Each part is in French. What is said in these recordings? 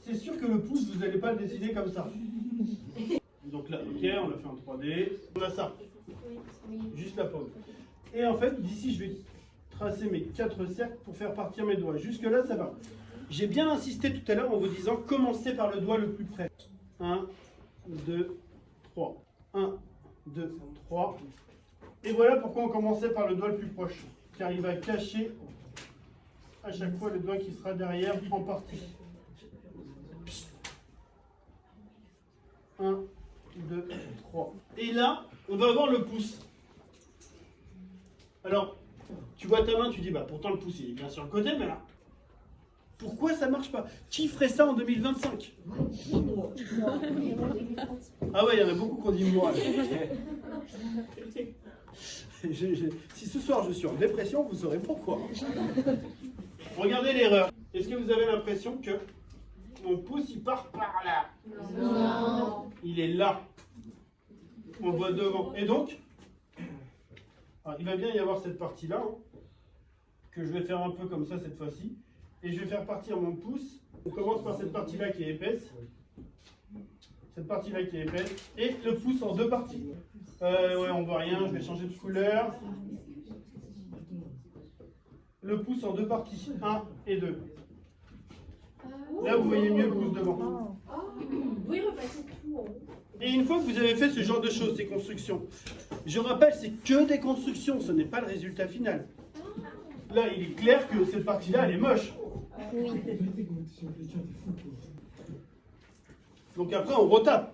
c'est sûr que le pouce, vous n'allez pas le dessiner comme ça. Donc là, ok, on l'a fait en 3D. On a ça. Juste la paume. Et en fait, d'ici, je vais tracer mes 4 cercles pour faire partir mes doigts. Jusque-là, ça va. J'ai bien insisté tout à l'heure en vous disant, commencez par le doigt le plus près. 1, 2, 3. 1, 2, 3. Et voilà pourquoi on commençait par le doigt le plus proche. Car il va cacher à chaque fois le doigt qui sera derrière en partie. 1, 2, 3. Et là, on va avoir le pouce. Alors, tu vois ta main, tu dis, bah pourtant le pouce il est bien sur le côté, mais là, pourquoi ça marche pas? Qui ferait ça en 2025? Ah ouais, il y en a beaucoup qui ont dit moi. Si ce soir je suis en dépression, vous saurez pourquoi. Regardez l'erreur. Est-ce que vous avez l'impression que mon pouce il part par là? Non. Il est là. On voit devant. Et donc, alors, il va bien y avoir cette partie-là, hein, que je vais faire un peu comme ça cette fois-ci. Et je vais faire partir mon pouce. On commence par cette partie-là qui est épaisse. Cette partie-là qui est épaisse. Et le pouce en 2 parties. Ouais, on voit rien, je vais changer de couleur. Le pouce en 2 parties. 1 et 2. Là, vous voyez mieux le pouce devant. Oui, repassez tout en haut. Et une fois que vous avez fait ce genre de choses, ces constructions, je rappelle, c'est que des constructions, ce n'est pas le résultat final. Là, il est clair que cette partie-là, elle est moche. Oui. Donc après, on retape.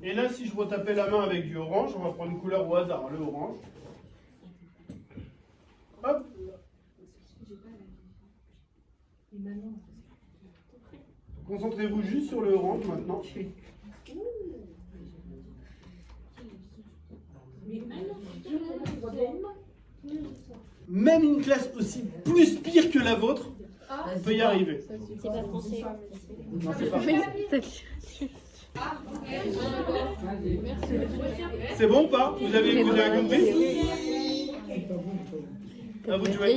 Et là, si je retapais la main avec du orange, on va prendre une couleur au hasard, le orange. Hop. Concentrez-vous juste sur le orange maintenant. Même une classe aussi plus pire que la vôtre peut y arriver. C'est pas français. Non, c'est pas français. C'est bon ou pas? Vous avez compris? À vous de jouer.